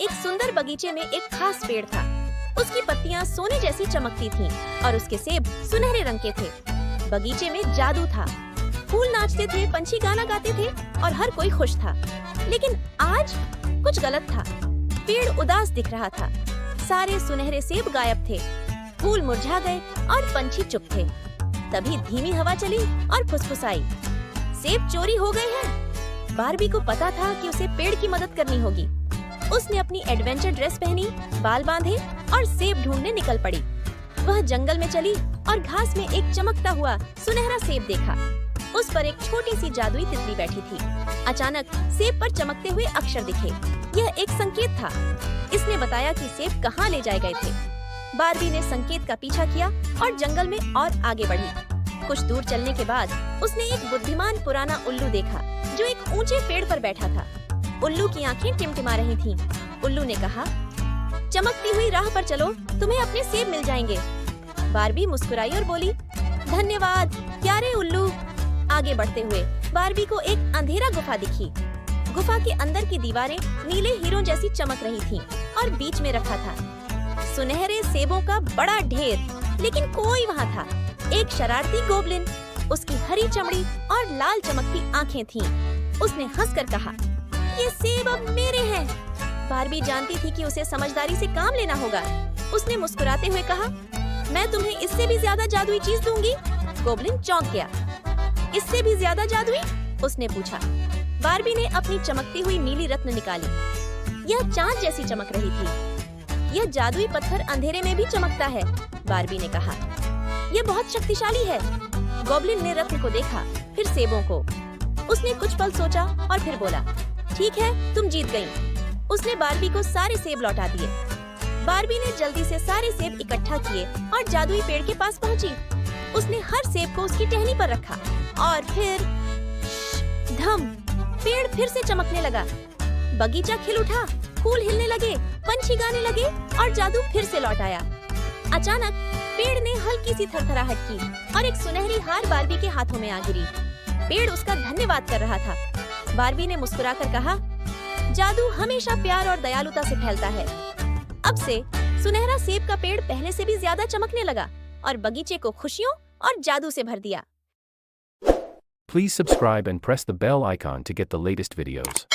एक सुंदर बगीचे में एक खास पेड़ था। उसकी पत्तियां सोने जैसी चमकती थीं और उसके सेब सुनहरे रंग के थे। बगीचे में जादू था। फूल नाचते थे, पंछी गाना गाते थे और हर कोई खुश था। लेकिन आज कुछ गलत था। पेड़ उदास दिख रहा था। सारे सुनहरे सेब गायब थे। फूल मुरझा गए और पंछी चुप थे। तभी धीमी हवा चली और फुसफुसाई, सेब चोरी हो गए हैं। बार्बी को पता था कि उसे पेड़ की मदद करनी होगी। उसने अपनी एडवेंचर ड्रेस पहनी, बाल बांधे और सेब ढूंढने निकल पड़ी। वह जंगल में चली और घास में एक चमकता हुआ सुनहरा सेब देखा। उस पर एक छोटी सी जादुई तितली बैठी थी। अचानक सेब पर चमकते हुए अक्षर दिखे। यह एक संकेत था। इसने बताया कि सेब कहाँ ले जाए गए थे। बार्बी ने संकेत का पीछा किया और जंगल में और आगे बढ़ी। कुछ दूर चलने के बाद उसने एक बुद्धिमान पुराना उल्लू देखा जो एक ऊंचे पेड़ पर बैठा था। उल्लू की आंखें टिमटिमा रही थीं। उल्लू ने कहा, चमकती हुई राह पर चलो, तुम्हें अपने सेब मिल जाएंगे। बार्बी मुस्कुराई और बोली, धन्यवाद प्यारे उल्लू। आगे बढ़ते हुए बार्बी को एक अंधेरा गुफा दिखी। गुफा के अंदर की दीवारें नीले हीरों जैसी चमक रही थीं और बीच में रखा था सुनहरे सेबों का बड़ा ढेर। लेकिन कोई वहाँ था। एक शरारती गोबलिन। उसकी हरी चमड़ी और लाल चमकती आंखें थीं। उसने हंसकर कहा, ये सेब अब मेरे हैं। बार्बी जानती थी कि उसे समझदारी से काम लेना होगा। उसने मुस्कुराते हुए कहा, मैं तुम्हें इससे भी ज्यादा जादुई चीज दूंगी। गोबलिन चौंक गया। इससे भी ज्यादा जादुई? उसने पूछा। बार्बी ने अपनी चमकती हुई नीली रत्न निकाली। यह चांद जैसी चमक रही थी। यह जादुई पत्थर अंधेरे में भी चमकता है, बार्बी ने कहा। यह बहुत शक्तिशाली है। गोबलिन ने रत्न को देखा, फिर सेबों को। उसने कुछ पल सोचा और फिर बोला, ठीक है, तुम जीत गयी। उसने बार्बी को सारे सेब लौटा दिए। बार्बी ने जल्दी से सारे सेब इकट्ठा किए और जादुई पेड़ के पास पहुंची। उसने हर सेब को उसकी टहनी पर रखा और फिर धम, पेड़ फिर से चमकने लगा। बगीचा खिल उठा, फूल हिलने लगे, पंछी गाने लगे और जादू फिर से लौट आया। अचानक पेड़ ने हल्की सी थरथराहट की और एक सुनहरी हार बार्बी के हाथों में आ गिरी। पेड़ उसका धन्यवाद कर रहा था। बार्बी ने मुस्कुराकर कहा, जादू हमेशा प्यार और दयालुता से फैलता है। अब से सुनहरा सेब का पेड़ पहले से भी ज्यादा चमकने लगा और बगीचे को खुशियों और जादू से भर दिया। Please subscribe and press the bell icon to get the latest videos.